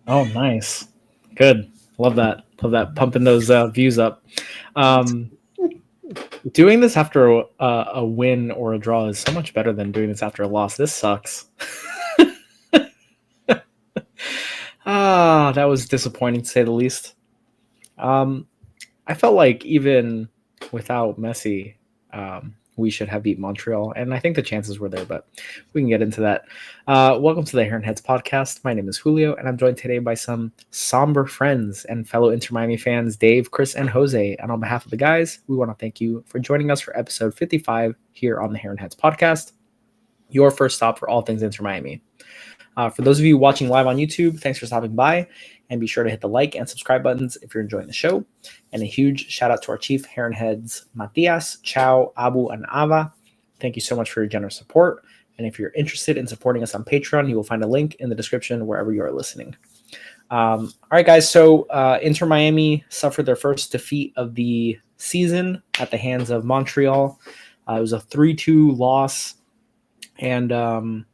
Oh, nice. Good. Love that. Love that. Pumping those views up. Doing this after a win or a draw is so much better than doing this after a loss. This sucks. That was disappointing to say the least. I felt like even without Messi, we should have beat Montreal, and I think the chances were there, but we can get into that. Welcome to the Heron Heads podcast. My name is Julio, and I'm joined today by some somber friends and fellow Inter Miami fans, Dave, Chris, and Jose. And on behalf of the guys, we want to thank you for joining us for episode 55 here on the Heron Heads podcast, your first stop for all things Inter Miami. For those of you watching live on YouTube, thanks for stopping by, and be sure to hit the like and subscribe buttons if you're enjoying the show. And a huge shout out to our chief Heron Heads, Matias, Chao, Abu, and Ava. Thank you so much for your generous support. And if you're interested in supporting us on Patreon, you will find a link in the description wherever you are listening. All right, guys. So Inter Miami suffered their first defeat of the season at the hands of Montreal. It was a 3-2 loss. And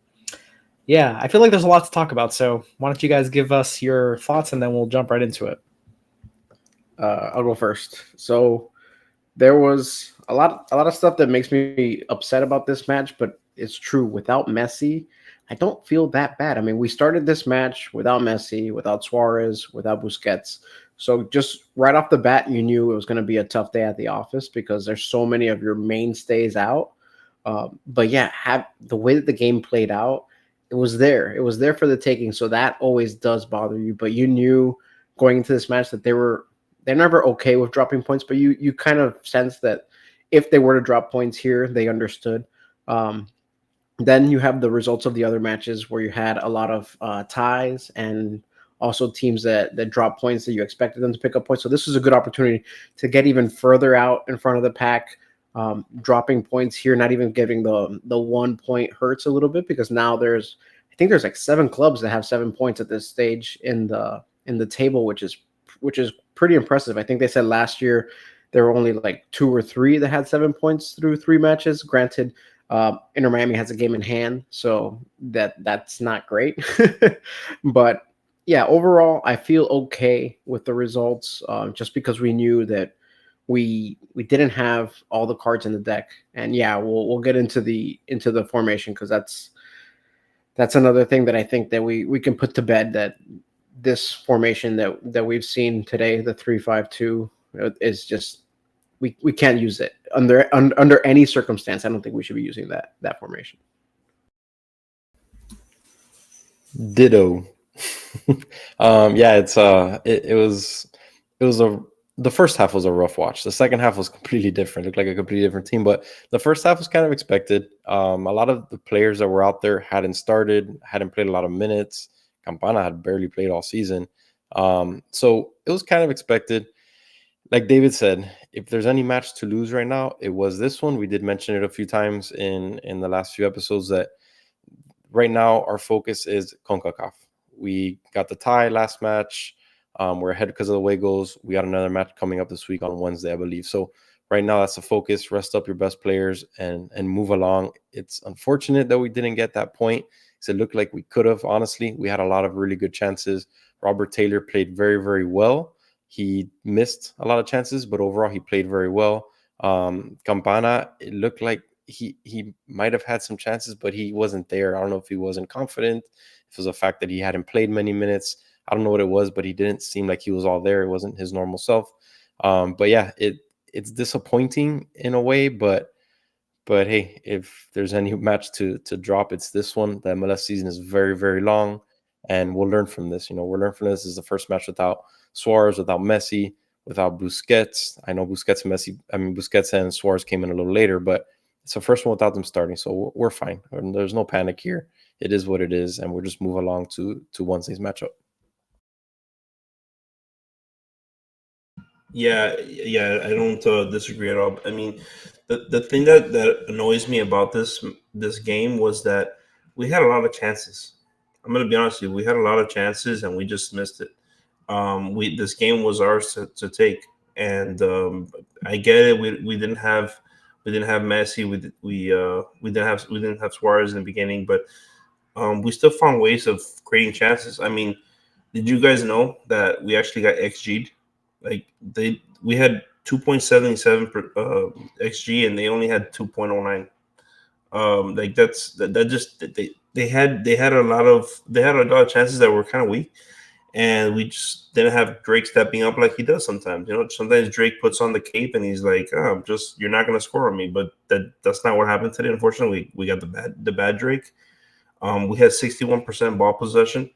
yeah, I feel like there's a lot to talk about. So why don't you guys give us your thoughts, and then we'll jump right into it. I'll go first. So there was a lot of stuff that makes me upset about this match, but it's true. Without Messi, I don't feel that bad. I mean, we started this match without Messi, without Suarez, without Busquets. So just right off the bat, you knew it was going to be a tough day at the office because there's so many of your mainstays out. But yeah, the way that the game played out, it was there. It was there for the taking. So that always does bother you. But you knew going into this match that they're never okay with dropping points. But you kind of sense that if they were to drop points here, they understood. Then you have the results of the other matches where you had a lot of ties and also teams that drop points that you expected them to pick up points. So this was a good opportunity to get even further out in front of the pack. Dropping points here, not even getting the 1 point hurts a little bit because now I think there's like 7 clubs that have 7 points at this stage in the table, which is pretty impressive. I think they said last year there were only like 2 or 3 that had 7 points through 3 matches. Granted, Inter Miami has a game in hand, so that's not great. But yeah, overall, I feel okay with the results, just because we knew that we didn't have all the cards in the deck. And yeah, we'll get into the formation because that's another thing that I think that we can put to bed, that this formation that we've seen today, the 3-5-2, is just we can't use it under any circumstance. I don't think we should be using that formation. Ditto. Yeah, it was the first half was a rough watch. The second half was completely different. Looked like a completely different team, but the first half was kind of expected. A lot of the players that were out there hadn't played a lot of minutes. Campana had barely played all season. So it was kind of expected. Like David said, if there's any match to lose right now, it was this one. We did mention it a few times in the last few episodes that right now our focus is CONCACAF. We got the tie last match. We're ahead because of the away goals. We got another match coming up this week on Wednesday, I believe. So right now that's the focus. Rest up your best players and move along. It's unfortunate that we didn't get that point because it looked like we could have. Honestly, we had a lot of really good chances. Robert Taylor played very, very well. He missed a lot of chances, but overall he played very well. Campana, it looked like he might have had some chances, but he wasn't there. I don't know if he wasn't confident, if it was a fact that he hadn't played many minutes. I don't know what it was, but he didn't seem like he was all there. It wasn't his normal self. But yeah, it's disappointing in a way, but hey, if there's any match to drop, it's this one. The MLS season is very, very long, and we'll learn from this. We'll learn from this. This is the first match without Suarez, without Messi, without Busquets. I know Busquets and Suarez came in a little later, but it's the first one without them starting, so we're fine. There's no panic here. It is what it is, and we'll just move along to Wednesday's matchup. Yeah, I don't disagree at all. I mean, the thing that annoys me about this game was that we had a lot of chances. I'm gonna be honest with you. We had a lot of chances and we just missed it. This game was ours to take, and I get it. We didn't have Messi. We didn't have Suarez in the beginning, but we still found ways of creating chances. I mean, did you guys know that we actually got XG'd? Like we had 2.77 XG, and they only had 2.09. Like that just they had a lot of chances that were kind of weak, and we just didn't have Drake stepping up like he does sometimes. Sometimes Drake puts on the cape and he's like, "Oh, just you're not gonna score on me." But that's not what happened today. Unfortunately, we got the bad Drake. We had 61% ball possession.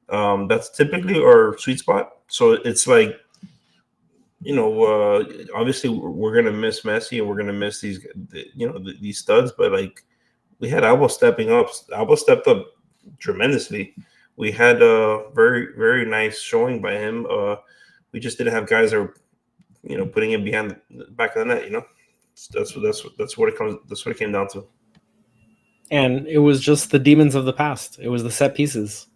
That's typically our sweet spot. So it's like, obviously we're gonna miss Messi and we're gonna miss these studs, but like we had Alba stepping up. Alba stepped up tremendously. We had a very very nice showing by him. We just didn't have guys that were putting it behind the back of the net. That's what it came down to. And it was just the demons of the past. It was the set pieces.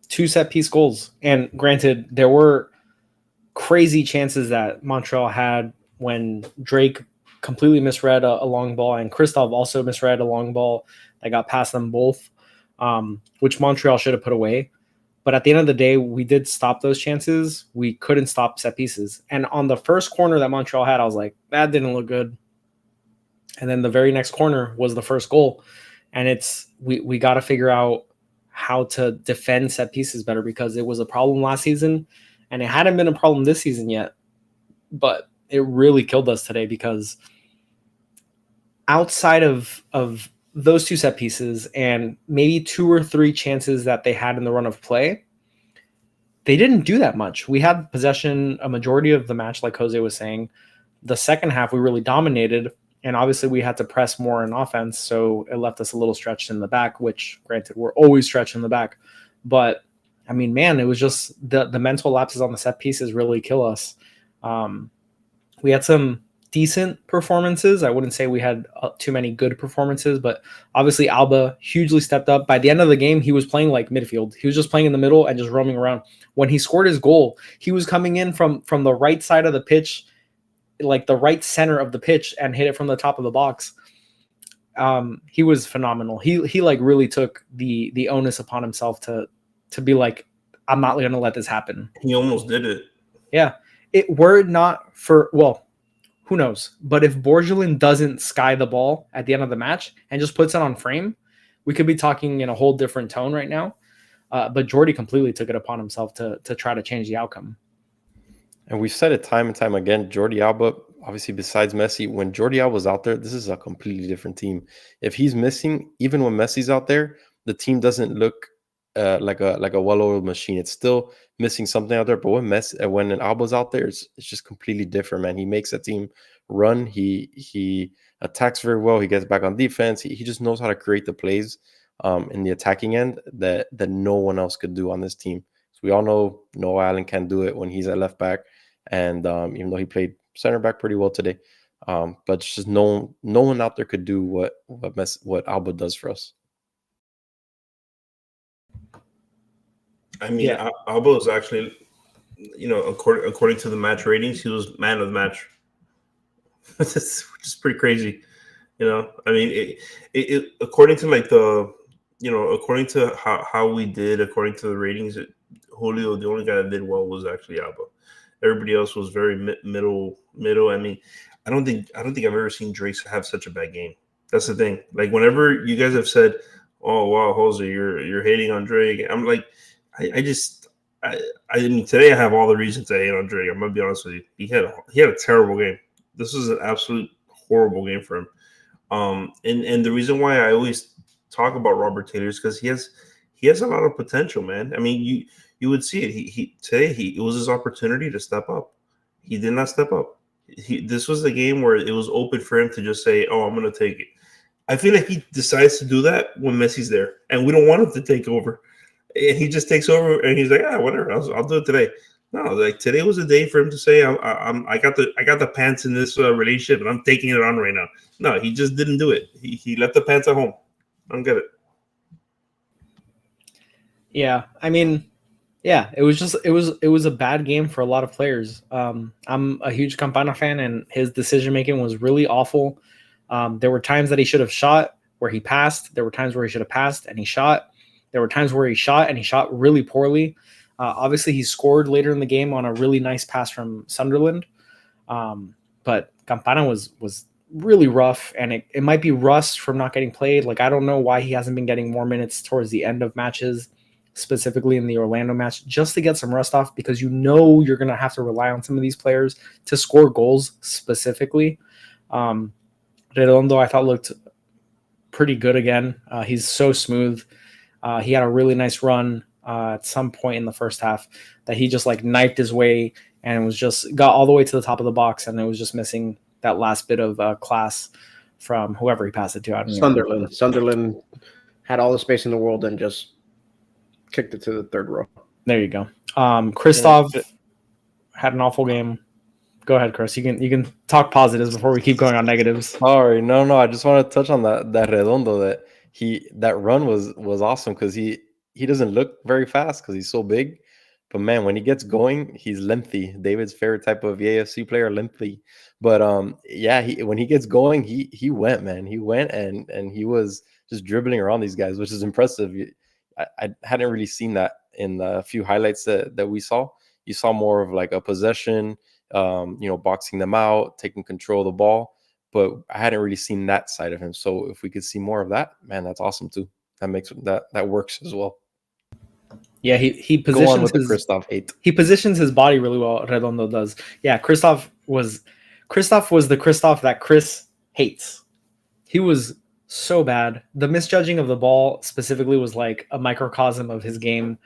2 set piece goals. And granted, there were crazy chances that Montreal had when Drake completely misread a long ball, and Christoph also misread a long ball that got past them both, which Montreal should have put away. But at the end of the day, we did stop those chances. We couldn't stop set pieces. And on the first corner that Montreal had, I was like, that didn't look good. And then the very next corner was the first goal. And we got to figure out how to defend set pieces better, because it was a problem last season and it hadn't been a problem this season yet. But it really killed us today, because outside of those 2 set pieces and maybe 2 or 3 chances that they had in the run of play, they didn't do that much. We had possession a majority of the match, like Jose was saying. The second half, we really dominated, and obviously we had to press more in offense, so it left us a little stretched in the back, which, granted, we're always stretched in the back. But, I mean, man, it was just the mental lapses on the set pieces really kill us. We had some decent performances. I wouldn't say we had too many good performances, but obviously Alba hugely stepped up. By the end of the game, he was playing like midfield. He was just playing in the middle and just roaming around. When he scored his goal, he was coming in from the right side of the pitch, like the right center of the pitch, and hit it from the top of the box. He was phenomenal. He like really took the onus upon himself to be like, I'm not going to let this happen. He almost did it. Yeah. Were it not for, well, who knows? But if Borgelin doesn't sky the ball at the end of the match and just puts it on frame, we could be talking in a whole different tone right now. But Jordy completely took it upon himself to try to change the outcome. And we've said it time and time again, Jordi Alba, obviously besides Messi, when Jordi Alba's out there, this is a completely different team. If he's missing, even when Messi's out there, the team doesn't look like a well-oiled machine. It's still missing something out there. But when an Alba's out there, it's just completely different, man. He makes a team run. He attacks very well. He gets back on defense. He just knows how to create the plays in the attacking end that no one else could do on this team. So we all know Noah Allen can't do it when he's at left back. And even though he played center back pretty well today, but it's just no one out there could do what Alba does for us. I mean, yeah. Alba is actually, according to the match ratings, he was man of the match. Which is pretty crazy. I mean, it according to like according to how we did, according to the ratings, Julio, the only guy that did well was actually Alba. Everybody else was very middle. I mean, I don't think I've ever seen Drake have such a bad game. That's the thing. Like, whenever you guys have said, "Oh wow, Jose, you're hating on Drake," I'm like, I mean, today I have all the reason to hate on Drake. I'm gonna be honest with you. He had a terrible game. This was an absolute horrible game for him. And the reason why I always talk about Robert Taylor is because he has a lot of potential, man. I mean, you would see it. Today it was his opportunity to step up. He did not step up. This was the game where it was open for him to just say, "Oh, I'm going to take it." I feel like he decides to do that when Messi's there, and we don't want him to take over. And he just takes over, and he's like, whatever, I'll do it today." No, like, today was a day for him to say, I got the pants in this relationship, and I'm taking it on right now. No, he just didn't do it. He left the pants at home. I don't get it. Yeah, I mean, yeah, it was a bad game for a lot of players. I'm a huge Campana fan, and his decision making was really awful. There were times that he should have shot where he passed. There were times where he should have passed and he shot. There were times where he shot and he shot really poorly. Obviously, he scored later in the game on a really nice pass from Sunderland. But Campana was really rough, and it might be rust from not getting played. Like, I don't know why he hasn't been getting more minutes towards the end of matches, specifically in the Orlando match, just to get some rust off, because you know you're going to have to rely on some of these players to score goals specifically. Redondo, I thought, looked pretty good again. He's so smooth. He had a really nice run at some point in the first half that he just like knifed his way and was just got all the way to the top of the box, and it was just missing that last bit of class from whoever he passed it to. I don't know. Sunderland had all the space in the world and just kicked it to the third row. There you go. Christoph had an awful game. Go ahead, Chris. You can talk positives before we keep going on negatives. Sorry, no. I just want to touch on that Redondo, that run was awesome, because he doesn't look very fast because he's so big. But man, when he gets going, he's lengthy. David's favorite type of AFC player, lengthy. But yeah, when he gets going, he went, man. He went and he was just dribbling around these guys, which is impressive. I hadn't really seen that in the few highlights that we saw. You saw more of like a possession, boxing them out, taking control of the ball. But I hadn't really seen that side of him. So if we could see more of that, man, that's awesome too. That makes that works as well. Yeah, he positions his Christoph hate. He positions his body really well. Redondo does. Yeah, Christoph was the Christoph that Chris hates. He was so bad. The misjudging of the ball specifically was like a microcosm of his game.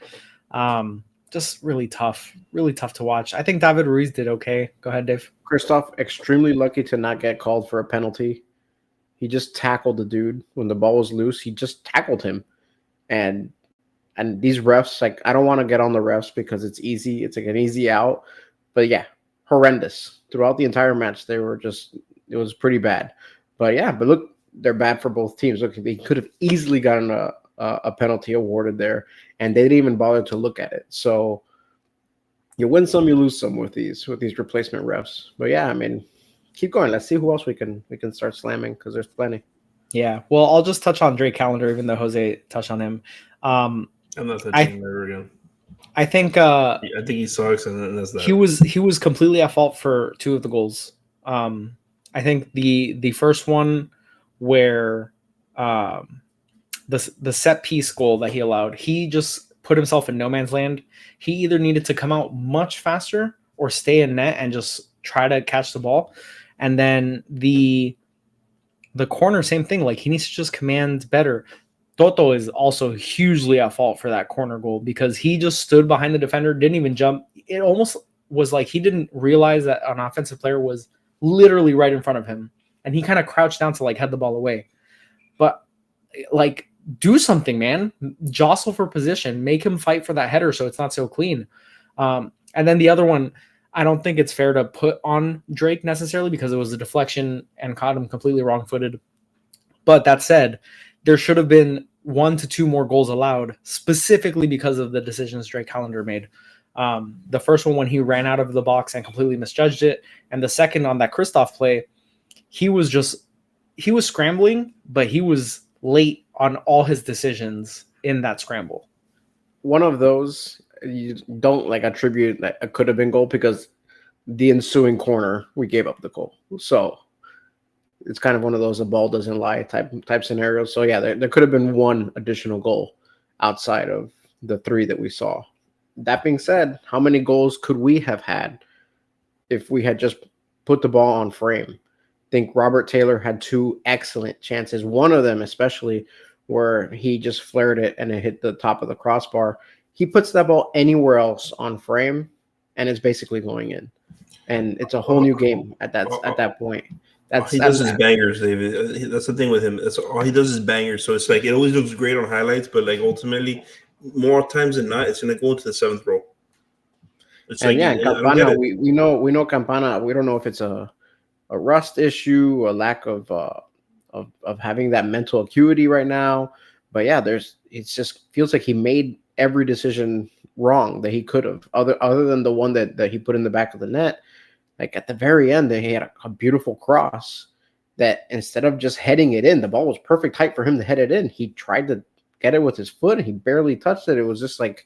Just really tough to watch. I think David Ruiz did okay. Go ahead, Dave. Christoph, extremely lucky to not get called for a penalty. He just tackled the dude when the ball was loose. He just tackled him. And these refs, like, I don't want to get on the refs because it's easy. It's like an easy out. But yeah, horrendous. Throughout the entire match, it was pretty bad. But look, they're bad for both teams. Look, they could have easily gotten a penalty awarded there, and they didn't even bother to look at it. So you win some, you lose some with these replacement refs. But yeah, I mean, keep going. Let's see who else we can start slamming, because there's plenty. Yeah. Well, I'll just touch on Drake Callender, even though Jose touched on him. I'm not touching him ever again. I think he sucks, and that's that. He was completely at fault for two of the goals. I think the first one where the set piece goal that he allowed, he just put himself in no man's land. He either needed to come out much faster or stay in net and just try to catch the ball. And then the corner, same thing. Like, he needs to just command better. Toto is also hugely at fault for that corner goal, because he just stood behind the defender, didn't even jump. It almost was like he didn't realize that an offensive player was literally right in front of him, and he kind of crouched down to like head the ball away. But like, do something, man. Jostle for position, make him fight for that header so it's not so clean. And then the other one, I don't think it's fair to put on Drake necessarily, because it was a deflection and caught him completely wrong-footed. But that said, there should have been 1 to 2 more goals allowed, specifically because of the decisions Drake Callender made. The first one, when he ran out of the box and completely misjudged it, and the second on that Christoph play, he was scrambling, but he was late on all his decisions in that scramble. One of those you don't like attribute that a could have been goal, because the ensuing corner we gave up the goal. So it's kind of one of those a ball doesn't lie type scenarios. So yeah, there could have been one additional goal outside of the 3 that we saw. That being said, how many goals could we have had if we had just put the ball on frame? I think Robert Taylor had 2 excellent chances. One of them especially where he just flared it and it hit the top of the crossbar. He puts that ball anywhere else on frame, and it's basically going in. And it's a whole new game at that point. He does his bangers, David. That's the thing with him. That's all he does is bangers. So it's like, it always looks great on highlights, but like ultimately, more times than not, it's going to go into the 7th row. It's and like, yeah, Campana, we know Campana. We don't know if it's a rust issue, a lack of having that mental acuity right now. But yeah, it just feels like he made every decision wrong that he could have, other than the one that he put in the back of the net. Like at the very end, he had a beautiful cross that instead of just heading it in, the ball was perfect height for him to head it in. He tried to get it with his foot and he barely touched it. It was just like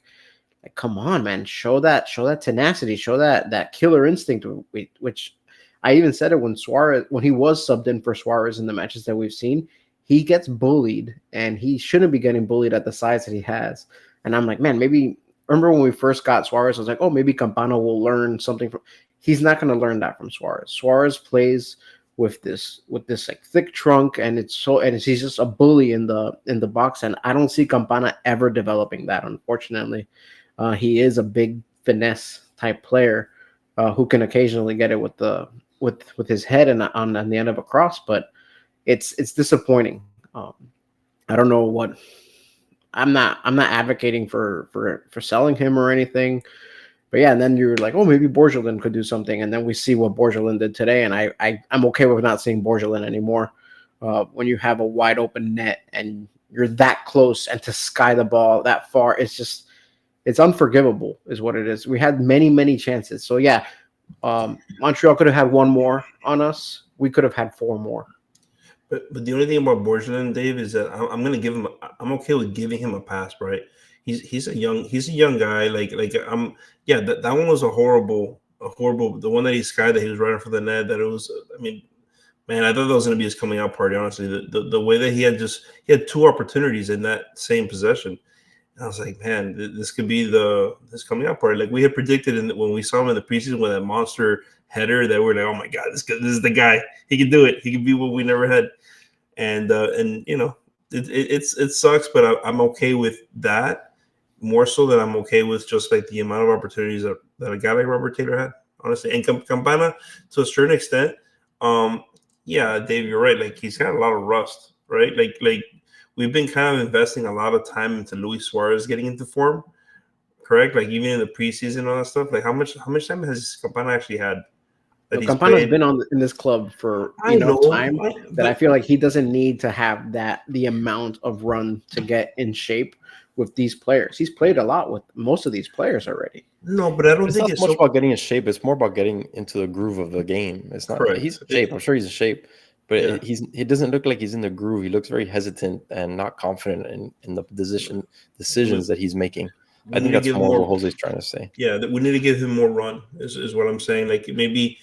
come on, man, show that tenacity, show that killer instinct, which I even said it when he was subbed in for Suarez in the matches that we've seen. He gets bullied, and he shouldn't be getting bullied at the size that he has. And I'm like, man, maybe remember when we first got Suarez, I was like, oh, maybe Campana will learn something from. He's not going to learn that from Suarez. Suarez plays with this like thick trunk, and he's just a bully in the box. And I don't see Campana ever developing that, unfortunately. He is a big finesse type player who can occasionally get it with his head and on the end of a cross, but it's disappointing. I don't know what. I'm not advocating for selling him or anything, but yeah. And then you're like, oh, maybe Borgelin could do something, and then we see what Borgelin did today, and I'm okay with not seeing Borgelin anymore. When you have a wide open net and you're that close, and to sky the ball that far, it's unforgivable, is what it is. We had many chances, so yeah. Montreal could have had one more on us. We could have had 4 more. But the only thing about Borgelin, Dave, is that I'm going to give him. I'm okay with giving him a pass, right? He's a young guy. That one was a horrible. The one that he skied that he was running for the net. That it was. I mean, man, I thought that was going to be his coming out party. Honestly, the way that he had 2 opportunities in that same possession. And I was like, man, this could be his coming out party. Like we had predicted when we saw him in the preseason with that monster header, that we're like, oh my god, this is the guy. He can do it. He can be what we never had. And you know, it sucks, but I'm okay with that more so than I'm okay with just like the amount of opportunities that a guy like Robert Taylor had, honestly. And Campana, to a certain extent, yeah, Dave, you're right. Like he's got a lot of rust, right? Like we've been kind of investing a lot of time into Luis Suarez getting into form, correct? Like even in the preseason and all that stuff. Like how much time has Campana actually had? Campana's been in this club for time that I feel like he doesn't need to have the amount of run to get in shape with these players. He's played a lot with most of these players already. No, but I don't think it's much about getting in shape. It's more about getting into the groove of the game. It's not. Correct. He's in shape. I'm sure he's in shape, but he doesn't look like he's in the groove. He looks very hesitant and not confident in the decisions that he's making. I think that's more what Jose's trying to say. Yeah, that we need to give him more run is what I'm saying. Like maybe,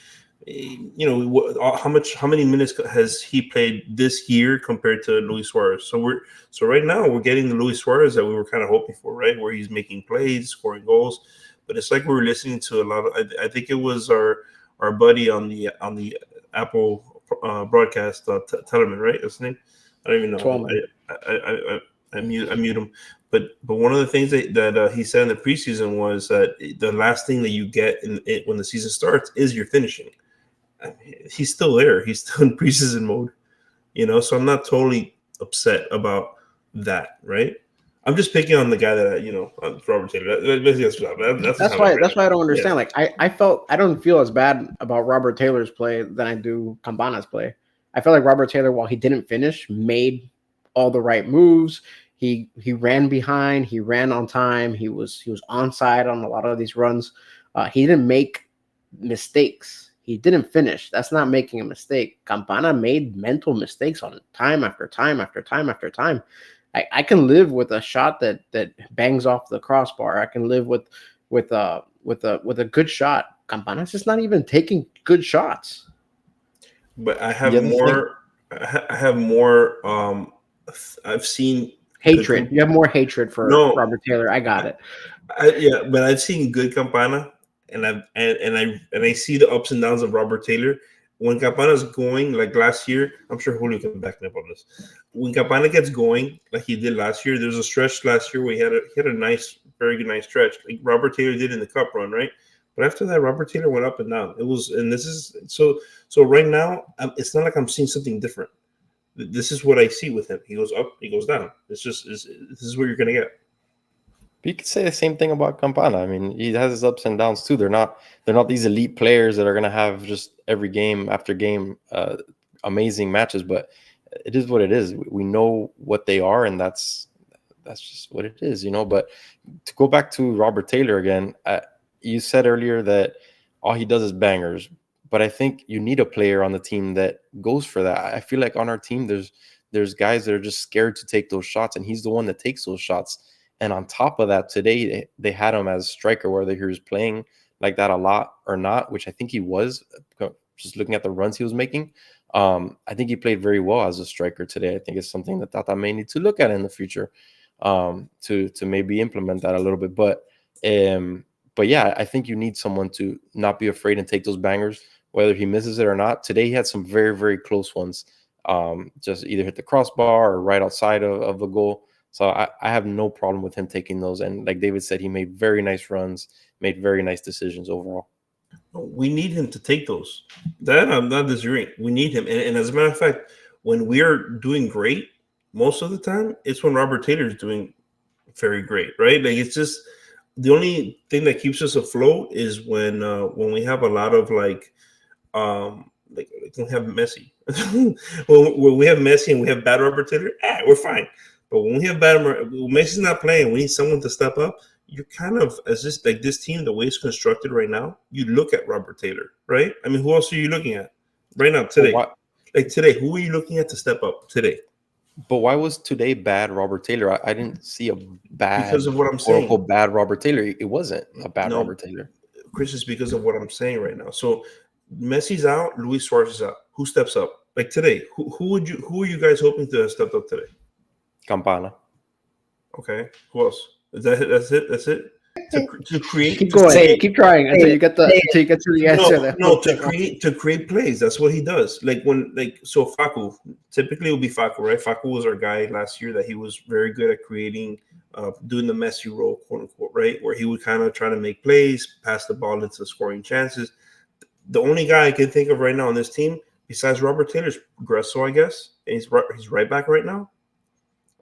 how many minutes has he played this year compared to Luis Suarez? So right now we're getting the Luis Suarez that we were kind of hoping for, right? Where he's making plays, scoring goals. But it's like we were listening to a lot of. I think it was our buddy on the Apple broadcast, Tellerman, right? That's his name. I don't even know. I mute him. But one of the things that he said in the preseason was that the last thing that you get when the season starts is your finishing. I mean, he's still there. He's still in preseason mode, So I'm not totally upset about that, right? I'm just picking on the guy that Robert Taylor. That's why I don't understand. Yeah. Like I don't feel as bad about Robert Taylor's play than I do Campana's play. I felt like Robert Taylor, while he didn't finish, made all the right moves. He ran behind. He ran on time. He was onside on a lot of these runs. He didn't make mistakes. He didn't finish. That's not making a mistake. Campana made mental mistakes on time after time after time after time. I can live with a shot that bangs off the crossbar. I can live with a good shot. Campana's just not even taking good shots. But I have more. I have more. I've seen hatred. You have more hatred for Robert Taylor. I got it. But I've seen good Campana, and I see the ups and downs of Robert Taylor. When Campana's going, like last year, I'm sure Julio can back me up on this. When Campana gets going, like he did last year, there's a stretch last year where he had a nice, very good, nice stretch, like Robert Taylor did in the Cup run, right? But after that, Robert Taylor went up and down. This is so right now, it's not like I'm seeing something different. This is what I see with him. He goes up, he goes down. This is what you're gonna get. You could say the same thing about Campana. I mean, he has his ups and downs too. They're not these elite players that are gonna have just every game after game amazing matches. But it is what it is. We know what they are, and that's that's just what it is, you know. But to go back to Robert Taylor again, you said earlier that all he does is bangers, but I think you need a player on the team that goes for that. I feel like on our team, there's guys that are just scared to take those shots, and he's the one that takes those shots. And on top of that, today they had him as striker, whether he was playing like that a lot or not, which I think he was. Just looking at the runs he was making, I think he played very well as a striker today. I think it's something that Tata may need to look at in the future, to maybe implement that a little bit. But yeah, I think you need someone to not be afraid and take those bangers, whether he misses it or not. Today he had some very, very close ones, just either hit the crossbar or right outside of the goal. So I have no problem with him taking those. And like David said, he made very nice runs, made very nice decisions overall. We need him to take those. That I'm not disagreeing. We need him. And as a matter of fact, when we're doing great, most of the time, it's when Robert Taylor is doing very great, right? Like, it's just the only thing that keeps us afloat is when we have a lot of like we have Messi. when we have Messi and we have bad Robert Taylor, we're fine. But when we have bad, when Messi's not playing, we need someone to step up. You kind of, as just like this team, the way it's constructed right now, you look at Robert Taylor, right? I mean, who else are you looking at right now today? Like today, who are you looking at to step up today? But why was today bad Robert Taylor? I didn't see a bad, because of what I'm saying. Bad Robert Taylor. It wasn't a bad Robert Taylor. Chris, is because of what I'm saying right now. So Messi's out, Luis Suarez is out. Who steps up? Like today, who are you guys hoping to step up today? Campana. Okay. Who else? That's it. To create. Keep going. Keep trying until you get to the answer. No, to create plays. That's what he does. So Facu, typically it would be Facu, right? Facu was our guy last year that he was very good at creating, doing the Messi role, quote unquote, right? Where he would kind of try to make plays, pass the ball into scoring chances. The only guy I can think of right now on this team, besides Robert Taylor, is Gresso, I guess. And he's right back right now.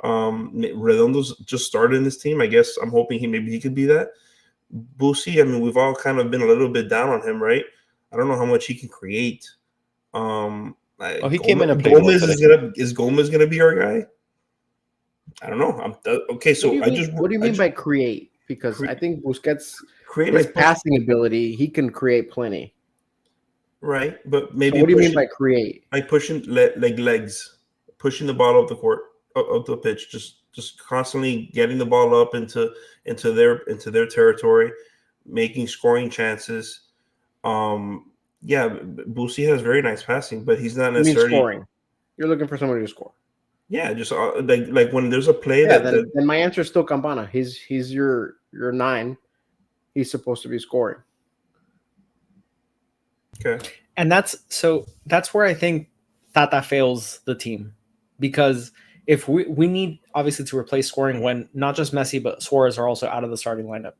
Redondo's just started in this team. I guess I'm hoping he could be that. Busi, I mean, we've all kind of been a little bit down on him, right? I don't know how much he can create. He came in and played Gomez is Gomez gonna be our guy? I don't know. Okay. So what do you mean by create? Because I think Busquets, his passing ability, he can create plenty. Right, but maybe. So what do you mean by create? Like pushing legs, pushing the ball up the court, up the pitch, just constantly getting the ball up into their territory, making scoring chances. Busi has very nice passing, but he's not necessarily scoring. You're looking for somebody to score. Yeah, just like when there's a play then my answer is still Campana. He's your 9. He's supposed to be scoring. Okay. And that's where I think Tata fails the team, because if we need obviously to replace scoring when not just Messi but Suarez are also out of the starting lineup,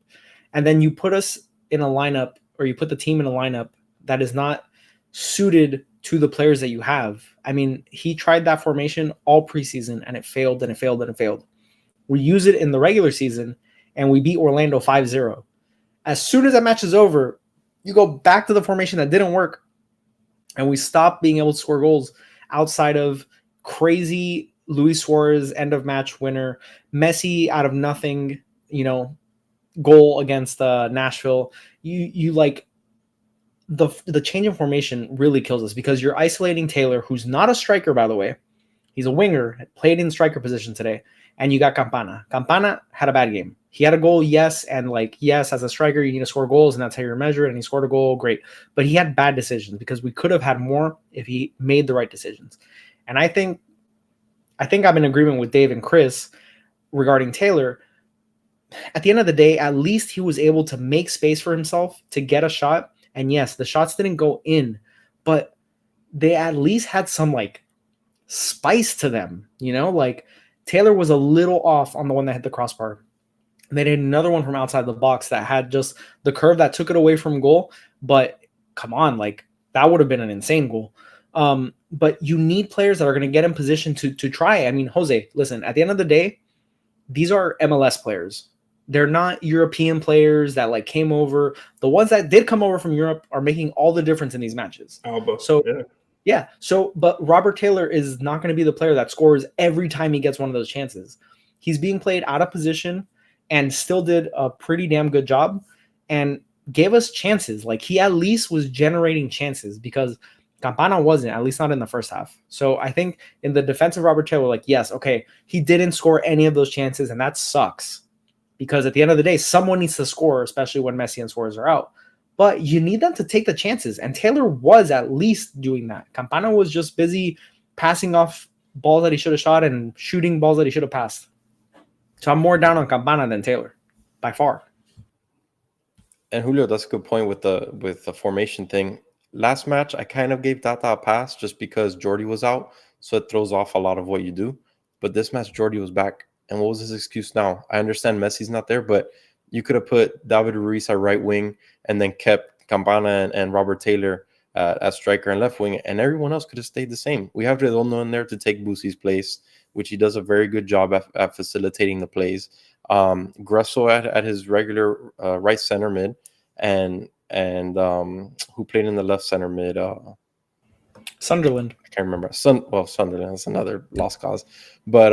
and then you put us in a lineup, or you put the team in a lineup that is not suited to the players that you have. I mean, he tried that formation all preseason and it failed and it failed and it failed. We use it in the regular season and we beat Orlando 5-0. As soon as that match is over, you go back to the formation that didn't work and we stop being able to score goals outside of crazy Luis Suarez end of match winner, Messi out of nothing, goal against Nashville. You like the change in formation really kills us, because you're isolating Taylor, who's not a striker, by the way. He's a winger, played in striker position today. And you got Campana. Campana had a bad game. He had a goal, yes, and yes, as a striker, you need to score goals, and that's how you're measured, and he scored a goal, great. But he had bad decisions, because we could have had more if he made the right decisions. And I think I'm in agreement with Dave and Chris regarding Taylor. At the end of the day, at least he was able to make space for himself to get a shot. And yes, the shots didn't go in, but they at least had some spice to them, Taylor was a little off on the one that hit the crossbar. They did another one from outside the box that had just the curve that took it away from goal. But come on, that would have been an insane goal. But you need players that are going to get in position to try. I mean, Jose, listen, at the end of the day, these are MLS players. They're not European players that came over. The ones that did come over from Europe are making all the difference in these matches. Alba, so but Robert Taylor is not going to be the player that scores every time he gets one of those chances. he's being played out of position and still did a pretty damn good job and gave us chances. Like, he at least was generating chances, because Campana wasn't, at least not in the first half. So I think in the defense of Robert Taylor, like, yes, okay, he didn't score any of those chances, and that sucks, because at the end of the day, someone needs to score, especially when Messi and Suarez are out. But you need them to take the chances, and Taylor was at least doing that. Campana was just busy passing off balls that he should have shot and shooting balls that he should have passed. So I'm more down on Campana than Taylor, by far. And Julio, that's a good point with the formation thing. Last match, I kind of gave Tata a pass just because Jordi was out, so it throws off a lot of what you do. But this match, Jordi was back, and what was his excuse now? I understand Messi's not there, but you could have put David Ruiz at right wing and then kept Campana and Robert Taylor as striker and left wing, and everyone else could have stayed the same. We have Redondo in there to take Busi's place, which he does a very good job at facilitating the plays. Gresso at his regular right center mid, and who played in the left center mid? Sunderland. I can't remember. Sunderland is another lost cause, but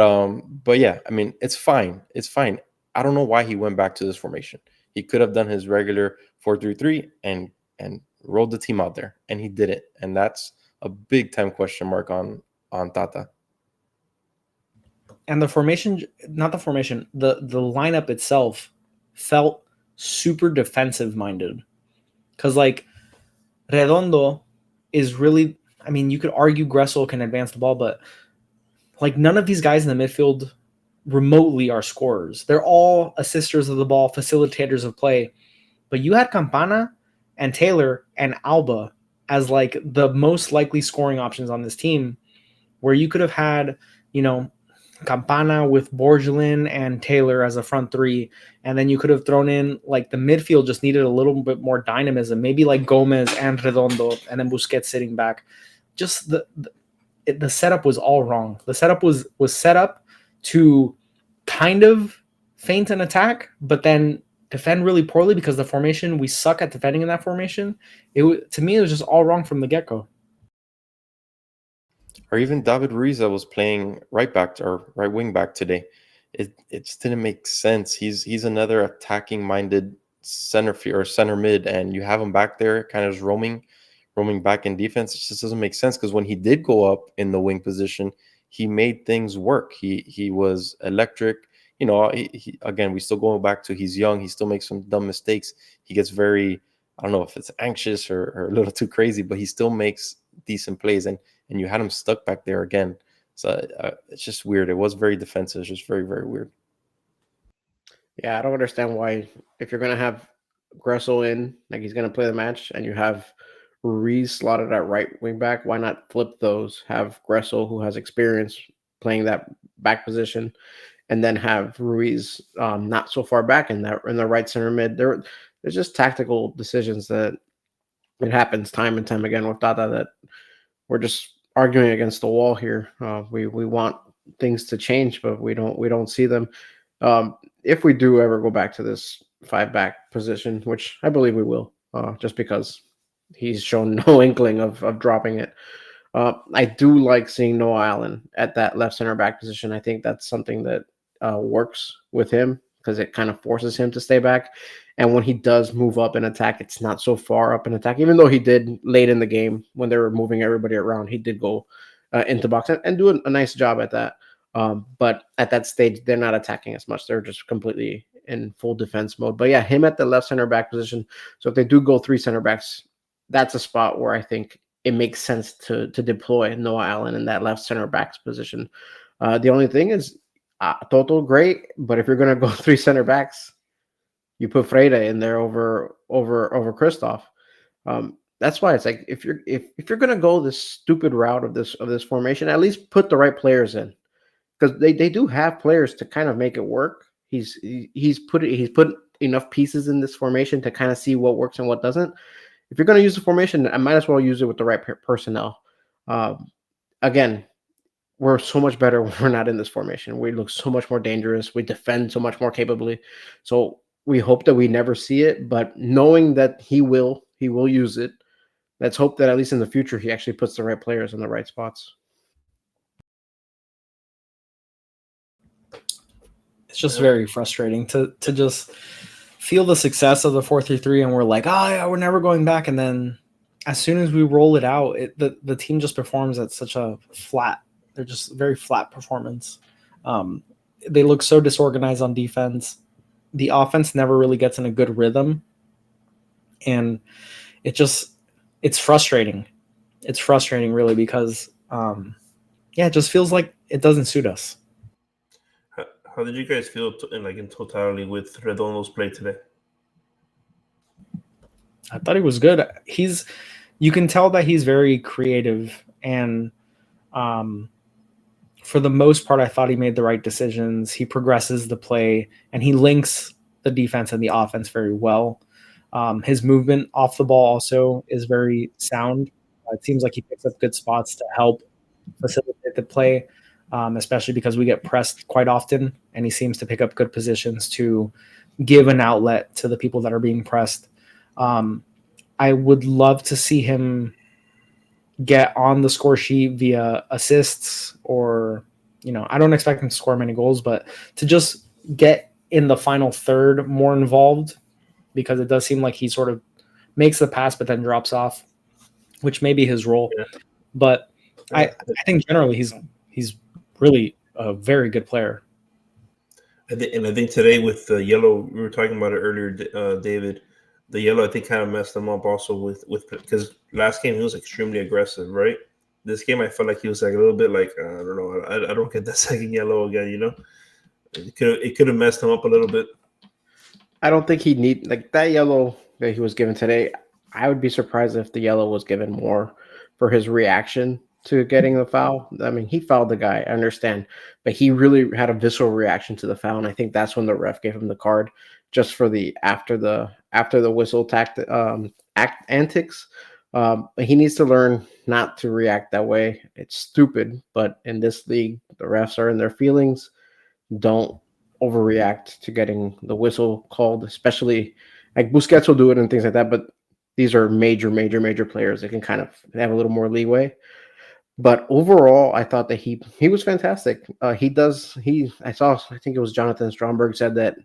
yeah, I mean, it's fine. It's fine. I don't know why he went back to this formation. He could have done his regular 4-3-3 and rolled the team out there, and he did it, and that's a big time question mark on Tata. And the formation, not the formation, the lineup itself felt super defensive minded, because like Redondo is really, I mean, you could argue Gressel can advance the ball, but like none of these guys in the midfield remotely are scorers. They're all assisters of the ball, facilitators of play. But you had Campana and Taylor and Alba as like the most likely scoring options on this team, where you could have had, Campana with Borgelin and Taylor as a front three, and then you could have thrown in like the midfield just needed a little bit more dynamism, maybe like Gomez and Redondo, and then Busquets sitting back. Just the setup was all wrong. The setup was set up to kind of feint an attack, but then defend really poorly, because the formation, we suck at defending in that formation. To me, it was just all wrong from the get-go. Or even David Ruiz that was playing right back or right wing back today. It just didn't make sense. He's another attacking minded center mid, and you have him back there kind of just roaming back in defense. It just doesn't make sense, because when he did go up in the wing position, he made things work. He was electric. He again, we still going back to he's young. He still makes some dumb mistakes. He gets very, I don't know if it's anxious or a little too crazy, but he still makes decent plays, and you had him stuck back there again. So it's just weird. It was very defensive. It's just very, very weird. Yeah, I don't understand why, if you're going to have Gressel in, like he's going to play the match, and you have Ruiz slotted at right wing back, why not flip those? Have Gressel, who has experience playing that back position, and then have Ruiz not so far back in the right center mid. There's just tactical decisions that it happens time and time again with Tata that we're just arguing against the wall here. We want things to change, but we don't see them. If we do ever go back to this 5-back position, which I believe we will, just because he's shown no inkling of dropping it. I do like seeing Noah Allen at that left center back position. I think that's something that works with him, because it kind of forces him to stay back. And when he does move up in attack, it's not so far up in attack, even though he did late in the game when they were moving everybody around. He did go into box and do a nice job at that. But at that stage, they're not attacking as much. They're just completely in full defense mode. But yeah, him at the left center back position. So if they do go 3 center backs, that's a spot where I think it makes sense to deploy Noah Allen in that left center backs position. The only thing is, Toto, great, but if you're going to go 3 center backs, you put Freire in there over Christoph. That's why it's like, if you're going to go this stupid route of this formation, at least put the right players in, because they do have players to kind of make it work. He's put enough pieces in this formation to kind of see what works and what doesn't. If you're going to use the formation, I might as well use it with the right personnel. Again, we're so much better when we're not in this formation. We look so much more dangerous. We defend so much more capably. So we hope that we never see it, but knowing that he will use it, let's hope that at least in the future he actually puts the right players in the right spots. It's just very frustrating to just feel the success of the 4-3-3, and we're like, oh yeah, we're never going back. And then as soon as we roll it out, the team just performs at such a flat. They're just very flat performance. They look so disorganized on defense. The offense never really gets in a good rhythm, and it's frustrating. It's frustrating, really, because it just feels like it doesn't suit us. How did you guys feel in totality with Redondo's play today? I thought he was good. You can tell that he's very creative, and for the most part, I thought he made the right decisions. He progresses the play, and he links the defense and the offense very well. His movement off the ball also is very sound. It seems like he picks up good spots to help facilitate the play, especially because we get pressed quite often, and he seems to pick up good positions to give an outlet to the people that are being pressed. I would love to see him get on the score sheet via assists, or, I don't expect him to score many goals, but to just get in the final third more involved, because it does seem like he sort of makes the pass but then drops off, which may be his role. Yeah. But I think generally he's really a very good player. I think today with the yellow, we were talking about it earlier, David. The yellow, I think, kind of messed him up also with because last game he was extremely aggressive, right? This game I felt like he was like a little bit like, I don't know, I don't get that second yellow again, It could have messed him up a little bit. I don't think he'd need that yellow that he was given today. I would be surprised if the yellow was given more for his reaction to getting the foul. I mean, he fouled the guy, I understand, but he really had a visceral reaction to the foul, and I think that's when the ref gave him the card, just for the after the whistle antics. He needs to learn not to react that way. It's stupid, but in this league, the refs are in their feelings. Don't overreact to getting the whistle called, especially like Busquets will do it and things like that, but these are major players. They can kind of have a little more leeway. But overall, I thought that he was fantastic. I think it was Jonathan Stromberg said that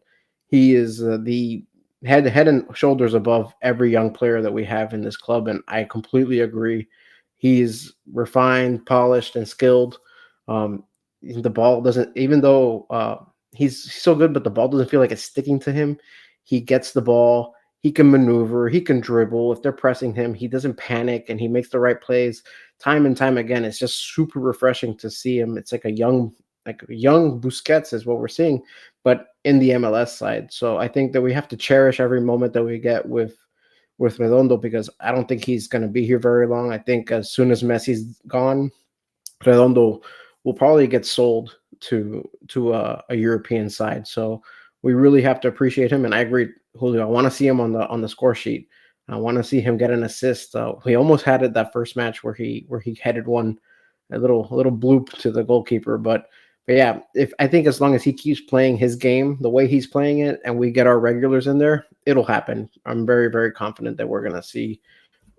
he is the head and shoulders above every young player that we have in this club, and I completely agree. He's refined, polished, and skilled. The ball doesn't, even though he's so good, but the ball doesn't feel like it's sticking to him. He gets the ball. He can maneuver. He can dribble. If they're pressing him, he doesn't panic, and he makes the right plays time and time again. It's just super refreshing to see him. It's like a young Busquets is what we're seeing, but in the MLS side. So I think that we have to cherish every moment that we get with Redondo, because I don't think he's going to be here very long. I think as soon as Messi's gone, Redondo will probably get sold to a European side. So we really have to appreciate him. And I agree, Julio. I want to see him on the score sheet. I want to see him get an assist. We almost had it that first match where he headed one, a little bloop to the goalkeeper. But yeah, I think as long as he keeps playing his game the way he's playing it, and we get our regulars in there, it'll happen. I'm very, very confident that we're gonna see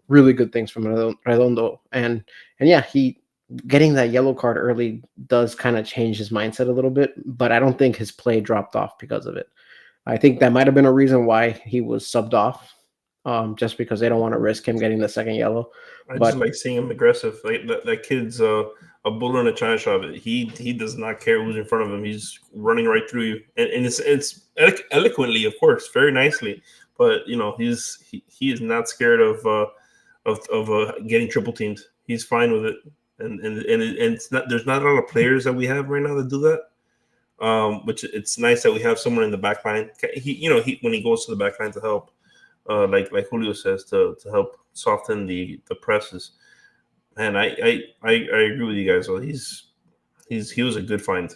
really good things from Redondo. And yeah, he getting that yellow card early does kind of change his mindset a little bit, but I don't think his play dropped off because of it. I think that might have been a reason why he was subbed off, just because they don't want to risk him getting the second yellow. I just like seeing him aggressive. Like that kid's a bull in a china shop. He does not care who's in front of him. He's running right through you, and it's eloquently, of course, very nicely. But he is not scared of getting triple teamed. He's fine with it, and it's not. There's not a lot of players that we have right now that do that. Which it's nice that we have someone in the back line. He when he goes to the back line to help. Like Julio says, to help soften the presses, and I agree with you guys. So he was a good find.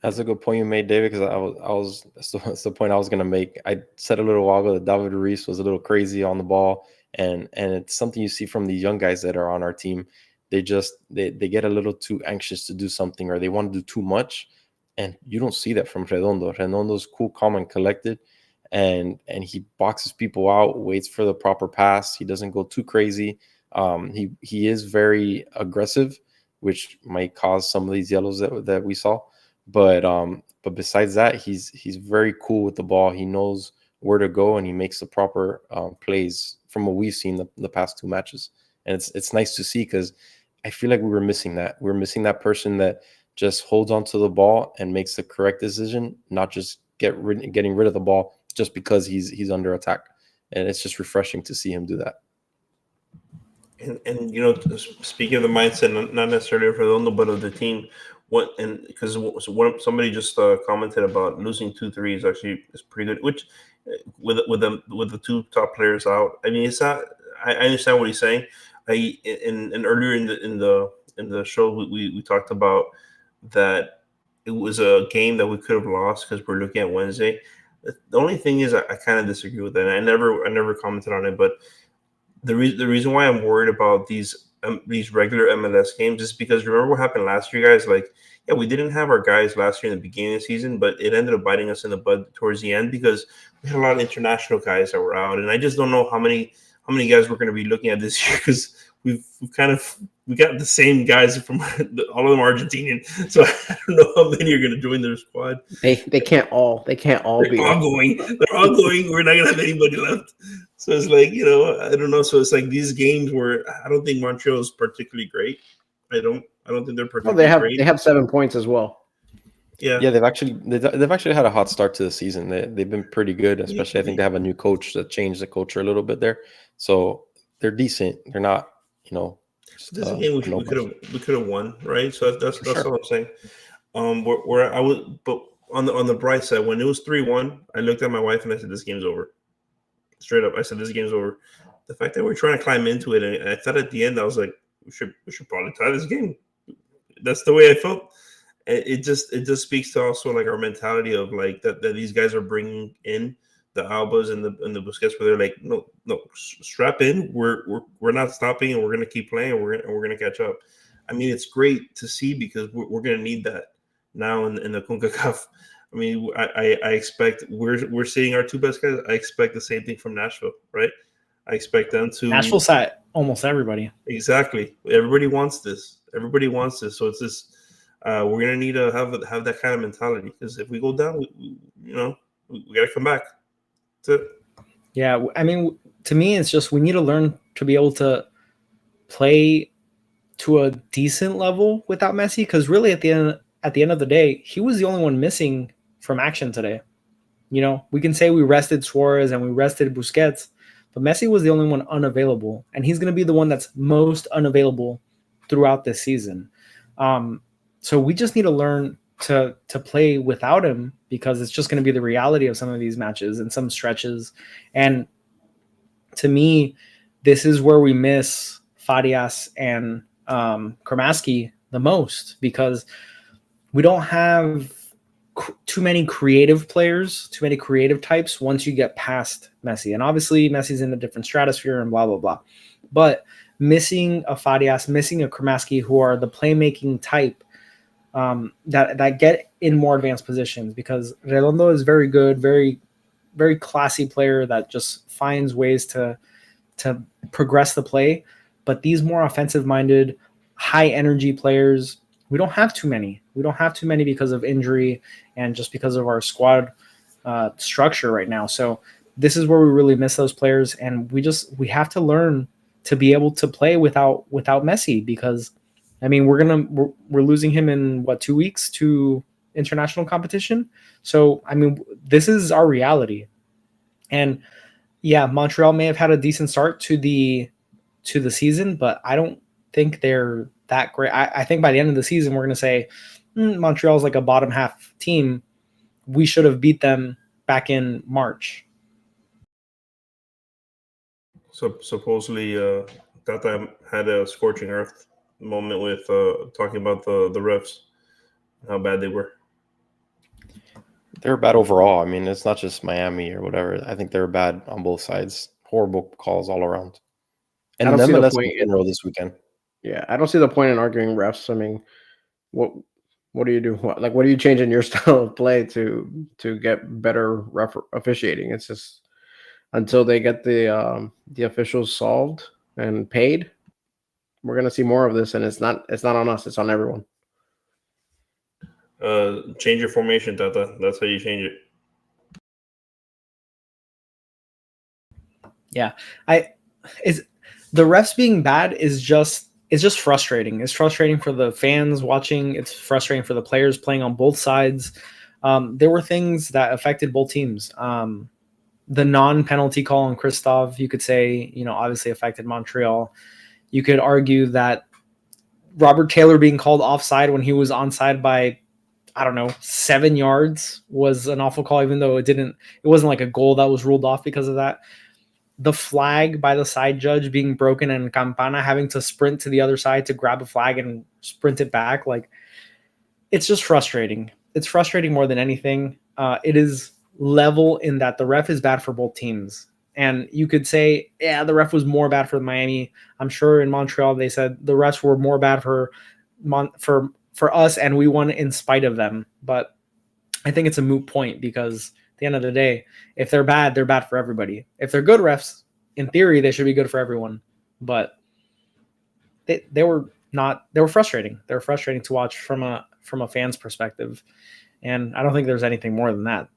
That's a good point you made, David. Because that's the point I was gonna make. I said a little while ago that David Ruiz was a little crazy on the ball, and it's something you see from the young guys that are on our team. They get a little too anxious to do something, or they want to do too much, and you don't see that from Redondo. Redondo's cool, calm, and collected. And he boxes people out, waits for the proper pass. He doesn't go too crazy. He is very aggressive, which might cause some of these yellows that we saw. But besides that, he's very cool with the ball. He knows where to go, and he makes the proper plays from what we've seen the past 2 matches. And it's nice to see, because I feel like we were missing that. We're missing that person that just holds onto the ball and makes the correct decision, not just getting rid of the ball just because he's under attack. And it's just refreshing to see him do that. And speaking of the mindset, not necessarily of Redondo, but of the team, because somebody just commented about losing 2-3 is pretty good. Which with the 2 top players out, I mean, it's not. I understand what he's saying. And earlier in the show we talked about that it was a game that we could have lost because we're looking at Wednesday. The only thing is, I kind of disagree with that. And I never commented on it, but the reason why I'm worried about these regular MLS games is because remember what happened last year, guys? Like, yeah, we didn't have our guys last year in the beginning of the season, but it ended up biting us in the butt towards the end because we had a lot of international guys that were out, and I just don't know how many guys we're going to be looking at this year, because we got the same guys from all of them Argentinian, so I don't know how many are going to join their squad. They can't all be. They're all going. We're not going to have anybody left. So it's like, I don't know. So it's like these games where I don't think Montreal is particularly great. I don't think they're particularly great. They have 7 points as well. Yeah. They've actually had a hot start to the season. They've been pretty good, especially I think they have a new coach that changed the culture a little bit there. So they're decent. They're not, this is a game we could have won, right? So that's all I'm saying. Where I was, but on the bright side, when it was 3-1, I looked at my wife and I said, "This game's over." Straight up, I said, "This game's over." The fact that we're trying to climb into it, and I thought at the end, I was like, "We should probably tie this game." That's the way I felt. It just speaks to also like our mentality of like that these guys are bringing in the Albas and the Busquets, where they're like, no, strap in. We're not stopping, and we're gonna keep playing, and we're gonna catch up. I mean, it's great to see because we're gonna need that now in the CONCACAF. I mean, I expect we're seeing our 2 best guys. I expect the same thing from Nashville, right? I expect them to. Nashville sat almost everybody. Exactly. Everybody wants this. So it's just we're gonna need to have that kind of mentality, because if we go down, we gotta come back. That's it. Yeah, I mean, to me, it's just we need to learn to be able to play to a decent level without Messi, because really at the end of the day, he was the only one missing from action today. We can say we rested Suarez and we rested Busquets, but Messi was the only one unavailable, and he's going to be the one that's most unavailable throughout this season. So we just need to learn to play without him, because it's just going to be the reality of some of these matches and some stretches. And to me, this is where we miss Farias and Kramaski the most, because we don't have too many creative players, too many creative types once you get past Messi. And obviously Messi's in a different stratosphere and blah, blah, blah. But missing a Farias, missing a Kramaski, who are the playmaking type that get in more advanced positions, because Redondo is very good, very, very classy player that just finds ways to progress the play. But these more offensive-minded, high-energy players, we don't have too many. We don't have too many because of injury and just because of our squad structure right now. So this is where we really miss those players, and we have to learn to be able to play without Messi, because I mean we're losing him in 2 weeks to international competition. So I mean this is our reality. And yeah, Montreal may have had a decent start to the season, but I don't think they're that great. I think by the end of the season, we're going to say Montreal's like a bottom half team. We should have beat them back in March. So supposedly, Tata had a scorching earth moment with talking about the refs, how bad they were. They're bad overall. I mean, it's not just Miami or whatever. I think they're bad on both sides. Horrible calls all around. And I don't see the MLS point in general this weekend. Yeah, I don't see the point in arguing refs. I mean, what do you do? What do you change in your style of play to get better ref officiating? It's just until they get the officials solved and paid, we're gonna see more of this, and it's not on us. It's on everyone. Change your formation, Tata. That's how you change it. Yeah, the refs being bad is just frustrating. It's frustrating for the fans watching. It's frustrating for the players playing on both sides. There were things that affected both teams. The non-penalty call on Christoph, you could say, obviously affected Montreal. You could argue that Robert Taylor being called offside when he was onside by, I don't know, 7 yards was an awful call, even though it wasn't like a goal that was ruled off because of that. The flag by the side judge being broken and Campana having to sprint to the other side to grab a flag and sprint it back. Like, it's just frustrating. It's frustrating more than anything. It is level in that the ref is bad for both teams. And you could say, yeah, the ref was more bad for Miami. I'm sure in Montreal they said the refs were more bad for us, and we won in spite of them. But I think it's a moot point because at the end of the day, if they're bad for everybody. If they're good refs, in theory, they should be good for everyone. But they were not. They were frustrating. They were frustrating to watch from a fan's perspective. And I don't think there's anything more than that.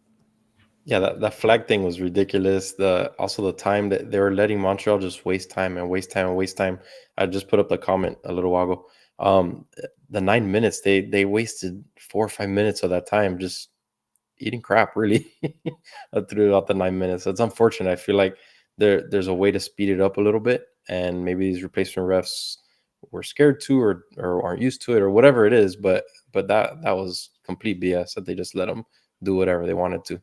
Yeah, that flag thing was ridiculous. Also the time that they were letting Montreal just waste time. I just put up the comment a little while ago. The 9 minutes, they wasted 4 or 5 minutes of that time just eating crap, really, throughout the 9 minutes. It's unfortunate. I feel like there's a way to speed it up a little bit, and maybe these replacement refs were scared to or aren't used to it or whatever it is. But that was complete BS that they just let them do whatever they wanted to.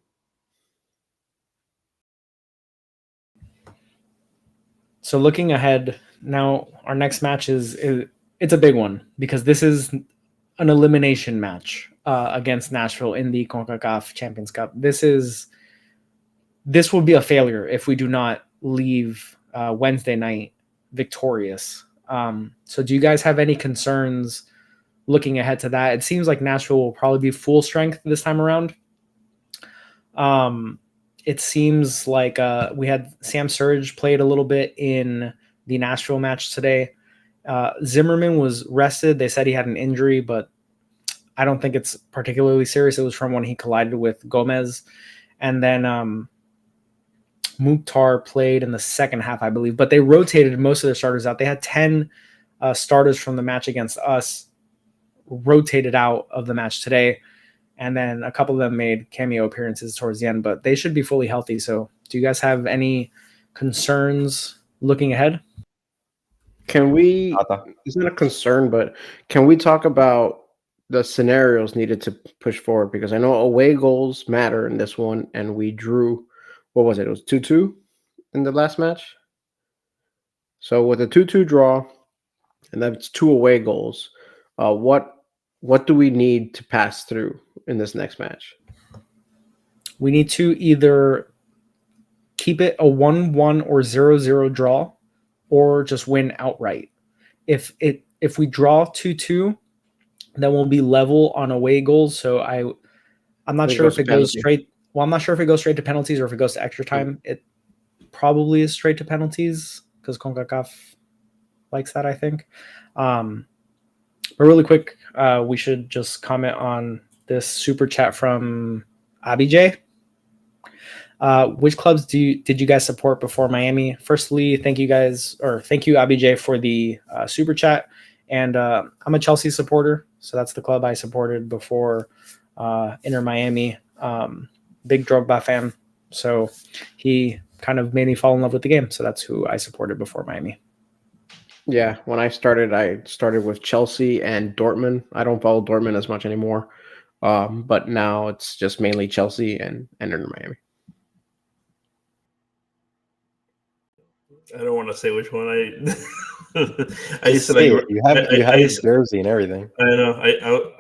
So looking ahead, now our next match it's a big one because this is an elimination match against Nashville in the CONCACAF Champions Cup. This will be a failure if we do not leave Wednesday night victorious. So do you guys have any concerns looking ahead to that? It seems like Nashville will probably be full strength this time around. It seems like we had Sam Surge played a little bit in the Nashville match today. Zimmerman was rested. They said he had an injury, but I don't think it's particularly serious. It was from when he collided with Gomez. And then Mukhtar played in the second half, I believe. But they rotated most of their starters out. They had 10 starters from the match against us rotated out of the match today. And then a couple of them made cameo appearances towards the end, but they should be fully healthy. So do you guys have any concerns looking ahead? Can we, it's not a concern, but can we talk about the scenarios needed to push forward? Because I know away goals matter in this one, and we drew, what was it? It was 2-2 in the last match. So with a 2-2 draw, and that's 2 away goals, what do we need to pass through in this next match? We need to either keep it a 1-1 or 0-0 draw, or just win outright. If we draw 2-2, then we'll be level on away goals. So I'm not sure if it goes straight. Well, I'm not sure if it goes straight to penalties or if it goes to extra time. It probably is straight to penalties because CONCACAF likes that, I think. But really quick, we should just comment on this super chat from Abhijay. Which clubs did you guys support before Miami? Firstly, thank you Abhijay for the super chat. And I'm a Chelsea supporter, so that's the club I supported before Inter Miami. Big Drogba fan, so he kind of made me fall in love with the game. So that's who I supported before Miami. Yeah, when I started with Chelsea and Dortmund. I don't follow Dortmund as much anymore, but now it's just mainly Chelsea and Inter Miami. I don't want to say which one I used to like. You have his jersey and everything. I know.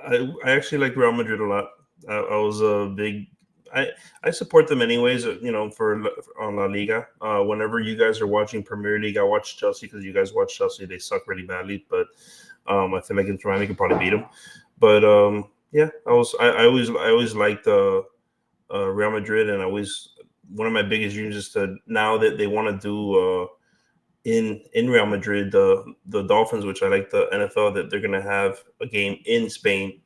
I actually like Real Madrid a lot. I was a big. I support them anyways. For on La Liga. Whenever you guys are watching Premier League, I watch Chelsea because you guys watch Chelsea. They suck really badly, but I feel like Inter Miami could probably beat them. But yeah, I always liked Real Madrid, and one of my biggest dreams is to, now that they want to do in Real Madrid, the Dolphins, which I like the NFL, that they're going to have a game in Spain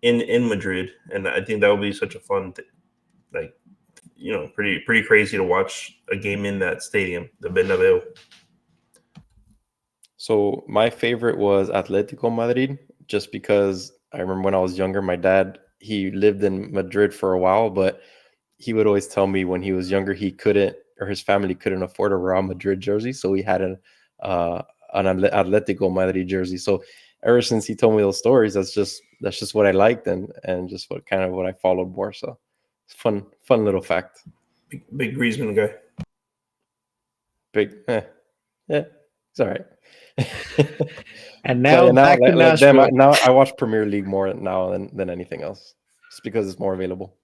in Madrid, and I think that would be such a fun, pretty crazy to watch a game in that stadium, the Bernabeu. So my favorite was Atletico Madrid, just because I remember when I was younger, my dad, he lived in Madrid for a while, but he would always tell me when he was younger he couldn't, or his family couldn't afford a Real Madrid jersey, so he had an Atletico Madrid jersey. So ever since he told me those stories, that's just what I liked, and just what I followed more. So it's fun little fact. Big Griezmann guy. Yeah, it's all right. And now back to Nashville. Now I watch Premier League more now than anything else, just because it's more available.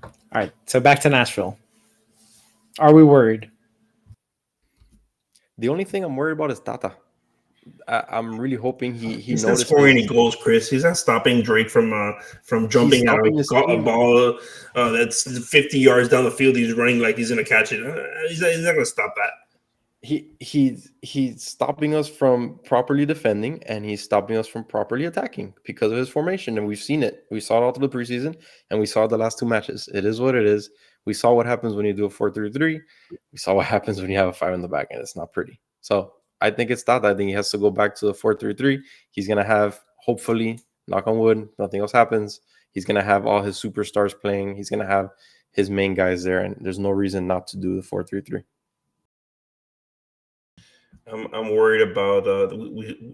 All right, so back to Nashville. Are we worried? The only thing I'm worried about is Tata. I'm really hoping he's not scoring any goals, Chris. He's not stopping Drake from jumping out a ball that's 50 yards down the field. He's running like he's going to catch it. He's not going to stop that. He's stopping us from properly defending, and he's stopping us from properly attacking because of his formation. And we've seen it. We saw it all through the preseason, and we saw it the last two matches. It is what it is. We saw what happens when you do a 4-3-3. We saw what happens when you have a 5 in the back, and it's not pretty. So I think it's Tata. I think he has to go back to the 4-3-3. He's going to have, hopefully, knock on wood, nothing else happens, he's going to have all his superstars playing. He's going to have his main guys there, and there's no reason not to do the 4-3-3. I'm worried about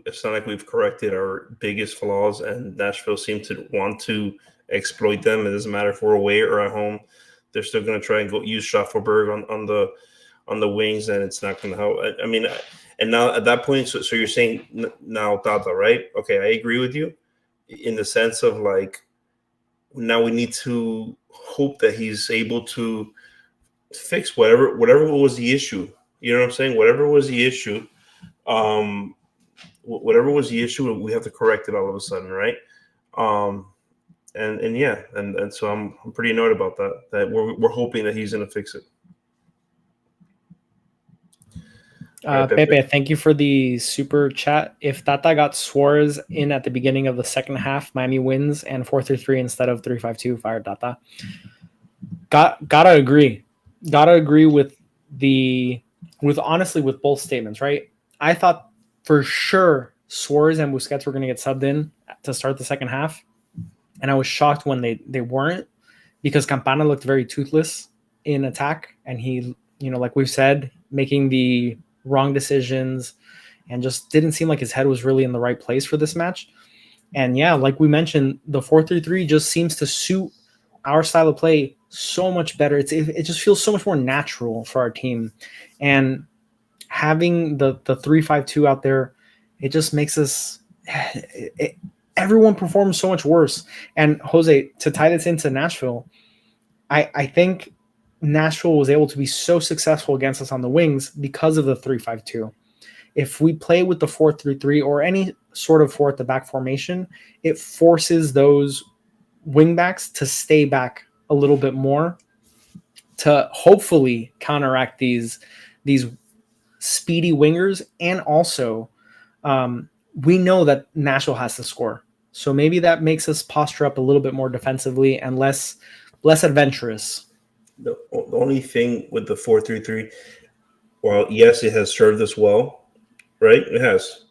it's not like we've corrected our biggest flaws, and Nashville seems to want to exploit them. It doesn't matter if we're away or at home; they're still going to try and go use Schaffelberg on the wings, and it's not going to help. I mean, and now at that point, so you're saying now Tata, right? Okay, I agree with you in the sense of like now we need to hope that he's able to fix whatever was the issue. You know what I'm saying? Whatever was the issue, we have to correct it all of a sudden, right? And so I'm pretty annoyed about that. That we're hoping that he's going to fix it. Right, Pepe, thank you for the super chat. If Tata got Suarez in at the beginning of the second half, Miami wins and 4-3-3 instead of 3-5-2, fire Tata. Gotta agree. Gotta agree with honestly with both statements, right? I thought for sure Suarez and Busquets were going to get subbed in to start the second half, and I was shocked when they weren't, because Campana looked very toothless in attack, and he, like we've said, making the wrong decisions and just didn't seem like his head was really in the right place for this match. And yeah, like we mentioned, the 4-3-3 just seems to suit our style of play so much better. It just feels so much more natural for our team. And having the 3-5-2 out there, it just makes us everyone performs so much worse. And Jose, to tie this into Nashville, I think Nashville was able to be so successful against us on the wings because of the 3-5-2. If we play with the 4-3-3 or any sort of 4 at the back formation, it forces those wingbacks to stay back a little bit more to hopefully counteract these speedy wingers. And also, we know that Nashville has to score. So maybe that makes us posture up a little bit more defensively and less adventurous. The only thing with the 4-3-3, well, yes, it has served us well, right? It has.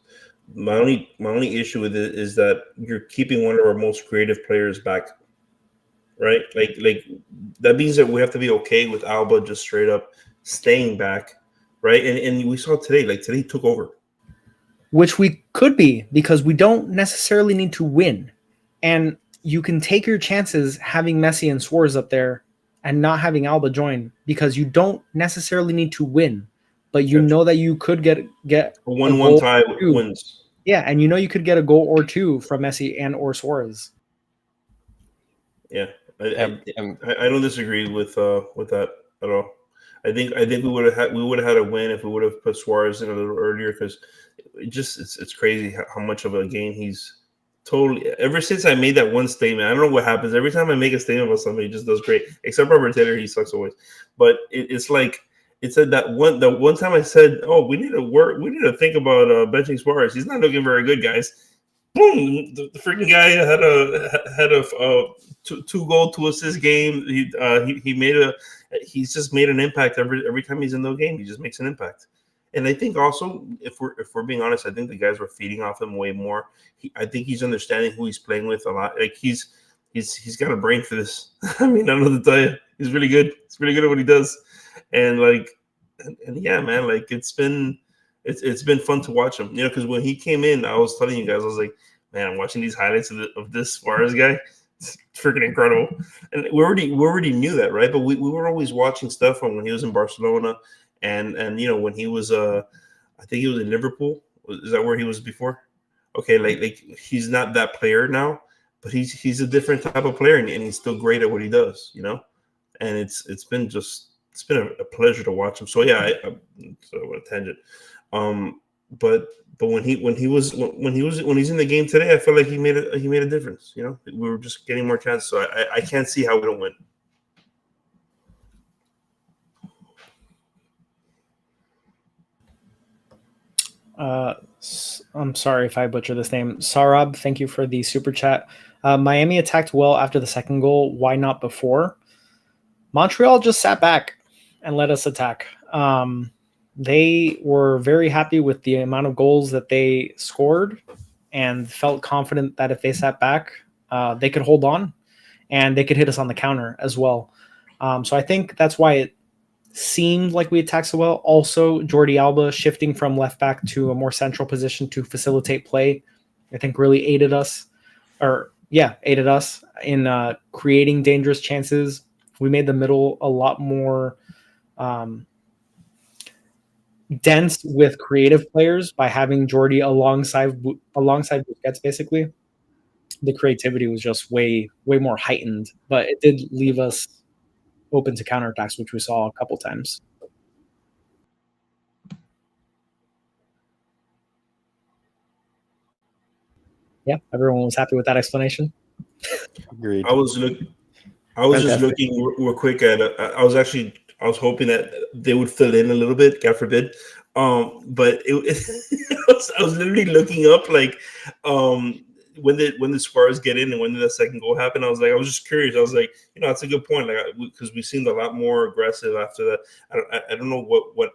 My only issue with it is that you're keeping one of our most creative players back, right? Like that means that we have to be okay with Alba just straight up staying back, right? And we saw today, like today he took over. Which we could be, because we don't necessarily need to win. And you can take your chances having Messi and Suarez up there and not having Alba join, because you don't necessarily need to win, but you know that you could get a 1-1 tie wins. Yeah, and you could get a goal or two from Messi and or Suarez. Yeah, I don't disagree with that at all. I think we would have had a win if we would have put Suarez in a little earlier, because it's crazy how much of a game he's totally. Ever since I made that one statement, I don't know what happens. Every time I make a statement about somebody, he just does great. Except Robert Taylor, he sucks always. But it's like it said that the one time I said, "Oh, we need to think about benching Suarez. He's not looking very good, guys." boom, the freaking guy had a two goal, 2 assist game. He's just made an impact every time he's in the game. He just makes an impact. And I think also, if we're being honest, I think the guys were feeding off him way more. I think he's understanding who he's playing with a lot. Like he's got a brain for this. I mean, I don't know to tell you. He's really good. He's really good at what he does. And yeah, man, like it's been fun to watch him. Because when he came in, I was telling you guys, I was like, man, I'm watching these highlights of this Suarez guy. It's freaking incredible. And we already knew that, right? But we were always watching stuff from when he was in Barcelona. And when he was I think he was in Liverpool. Is that where he was before? Okay, like he's not that player now, but he's a different type of player, and he's still great at what he does, And it's been a pleasure to watch him. So yeah, so what a tangent. But when he's in the game today, I felt like he made a difference. We were just getting more chances. So I can't see how we don't win. I'm sorry if I butcher this name. Saurabh, thank you for the super chat. Miami attacked well after the second goal. Why not before? Montreal just sat back and let us attack. They were very happy with the amount of goals that they scored and felt confident that if they sat back, they could hold on and they could hit us on the counter as well. So I think that's why it seemed like we attacked so well. Also, Jordi Alba shifting from left back to a more central position to facilitate play, I think really aided us in creating dangerous chances. We made the middle a lot more dense with creative players by having Jordi alongside Busquets. Basically, the creativity was just way more heightened, but it did leave us open to counterattacks, which we saw a couple times. Yeah, everyone was happy with that explanation. Agreed. I was just looking real quick at I was hoping that they would fill in a little bit, God forbid. But I was literally looking up like when did Suarez get in and when did that second goal happen? I was just curious. I was like, that's a good point. Like because we seemed a lot more aggressive after that. I don't know what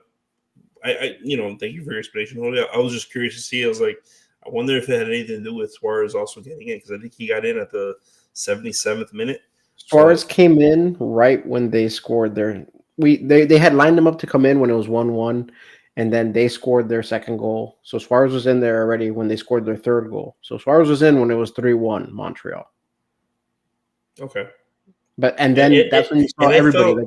I thank you for your explanation, Julio. I was just curious to see. I was like, I wonder if it had anything to do with Suarez also getting in, because I think he got in at the 77th minute. Suarez came in right when they scored their. They had lined him up to come in when it was 1-1, and then they scored their second goal. So Suarez was in there already when they scored their third goal. So Suarez was in when it was 3-1 Montreal. Okay. And then that's when you saw everybody.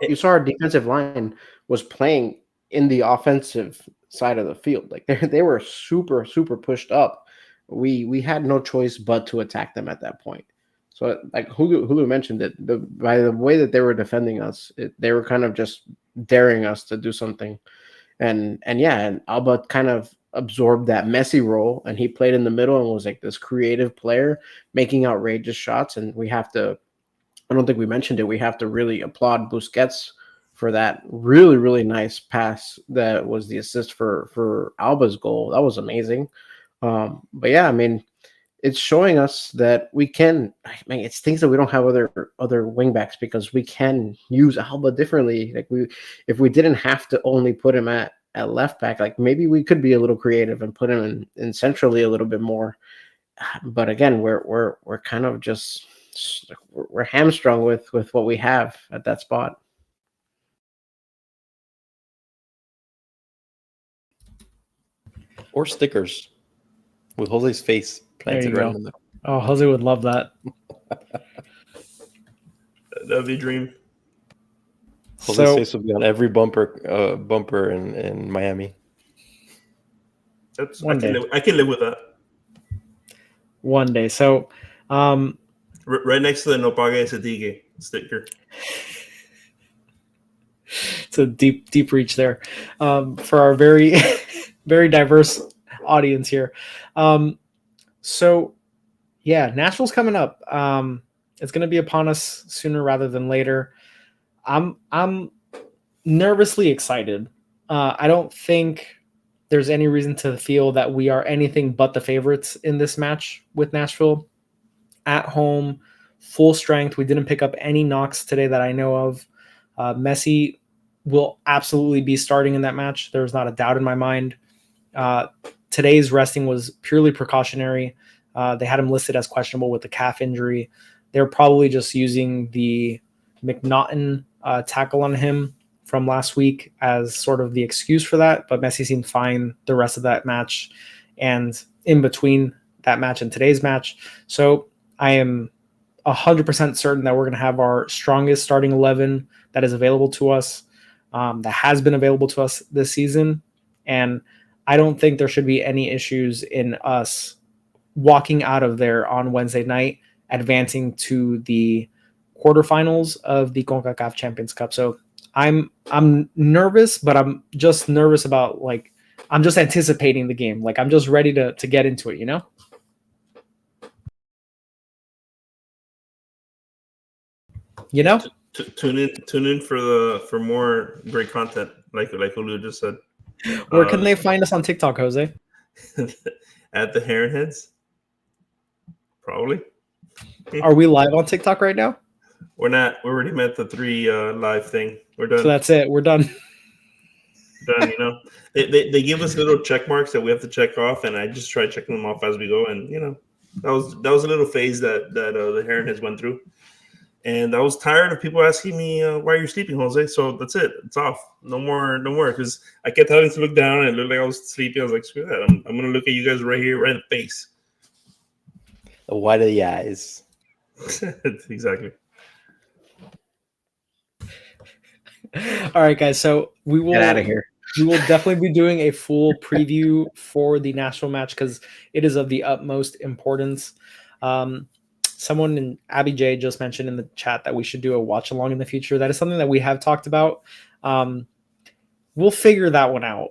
You saw our defensive line was playing in the offensive side of the field. Like they were super pushed up. We had no choice but to attack them at that point. So like Hulu mentioned it, by the way that they were defending us, they were kind of just daring us to do something. And Alba kind of absorbed that Messi role, and he played in the middle and was like this creative player making outrageous shots. And we have to, I don't think we mentioned it, we have to really applaud Busquets for that really nice pass that was the assist for Alba's goal. That was amazing. But yeah, I mean, it's showing us that we can. I mean, it's things that we don't have other wingbacks, because we can use Alba differently. Like if we didn't have to only put him at left back, like maybe we could be a little creative and put him in centrally a little bit more. But again, we're kind of just we're hamstrung with what we have at that spot. Or stickers with Jose's face planted right in the middle. Oh, Jose would love that. That'd be a dream. Jose's face would be on every bumper in Miami. I can live with that. One day. So right next to the No Pague Ese Tigre sticker. It's a deep reach there for our very very diverse audience here. So yeah, Nashville's coming up. It's going to be upon us sooner rather than later. I'm nervously excited. I don't think there's any reason to feel that we are anything but the favorites in this match with Nashville. At home, full strength. We didn't pick up any knocks today that I know of. Messi will absolutely be starting in that match. There's not a doubt in my mind. Today's resting was purely precautionary. They had him listed as questionable with the calf injury. They're probably just using the McNaughton tackle on him from last week as sort of the excuse for that, but Messi seemed fine the rest of that match and in between that match and today's match. So I am 100% certain that we're going to have our strongest starting 11 that is available to us, that has been available to us this season. And I don't think there should be any issues in us walking out of there on Wednesday night, advancing to the quarterfinals of the CONCACAF Champions Cup. So I'm nervous, but I'm just nervous about, like, I'm just anticipating the game. Like, I'm just ready to get into it, you know? You know? Tune in for more great content, like Julio just said. Where can they find us on TikTok, Jose? At the Heron Heads, probably. Are we live on TikTok right now? We're not. We already met the 3 live thing. We're done. So that's it. We're done. Done. You know, they give us little check marks that we have to check off, and I just try checking them off as we go. And you know, that was a little phase that the Heron Heads went through. And I was tired of people asking me, why are you sleeping, Jose? So that's it. It's off. No more. Because I kept having to look down and it looked like I was sleeping. I was like, screw that. I'm going to look at you guys right here, right in the face. The white of the eyes. Exactly. All right, guys. So we will Get out of here. We will definitely be doing a full preview for the Nashville match because it is of the utmost importance. Someone in Abhijay just mentioned in the chat that we should do a watch along in the future. That is something that we have talked about. We'll figure that one out.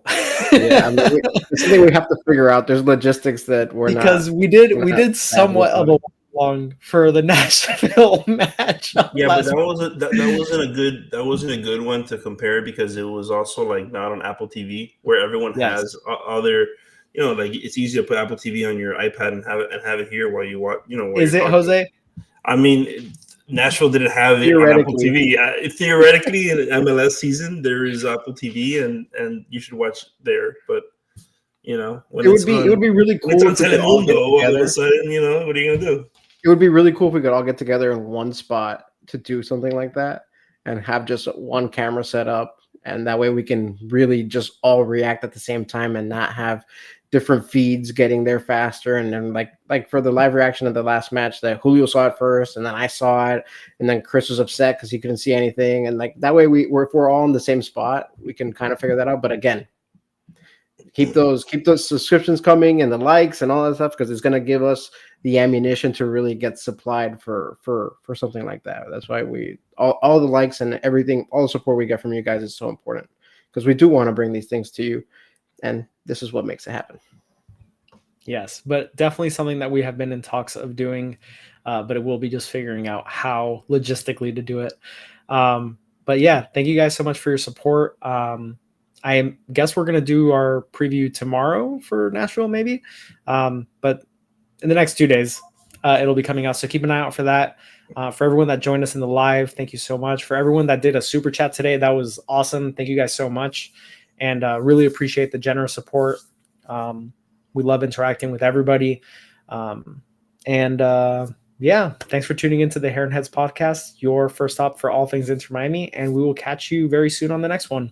Yeah, I mean, it's something we have to figure out. There's logistics that we're because not. we did somewhat of a watch along for the Nashville match. Yeah, but that wasn't a good one to compare because it was also like not on Apple TV where everyone has other. You know, like it's easy to put Apple TV on your iPad and have it here while you watch. You know, is it Jose? I mean, Nashville didn't have it on Apple TV. Theoretically, in MLS season, there is Apple TV, and you should watch there. But you know, when it would be really cool. It's on Telemundo. All of a sudden, you know, what are you gonna do? It would be really cool if we could all get together in one spot to do something like that and have just one camera set up, and that way we can really just all react at the same time and not have different feeds getting there faster. And then like for the live reaction of the last match that Julio saw it first and then I saw it and then Chris was upset because he couldn't see anything. And like that way if we're all in the same spot, we can kind of figure that out. But again, keep those subscriptions coming and the likes and all that stuff because it's going to give us the ammunition to really get supplied for something like that. That's why all the likes and everything, all the support we get from you guys is so important because we do want to bring these things to you. And this is what makes it happen. Yes, but definitely something that we have been in talks of doing, but it will be just figuring out how logistically to do it. But yeah, thank you guys so much for your support. I guess we're going to do our preview tomorrow for Nashville maybe, but in the next 2 days, it'll be coming out. So keep an eye out for that. For everyone that joined us in the live, thank you so much. For everyone that did a super chat today, that was awesome. Thank you guys so much. And really appreciate the generous support. We love interacting with everybody. Yeah, thanks for tuning into the Heron Heads podcast, your first stop for all things Inter Miami. And we will catch you very soon on the next one.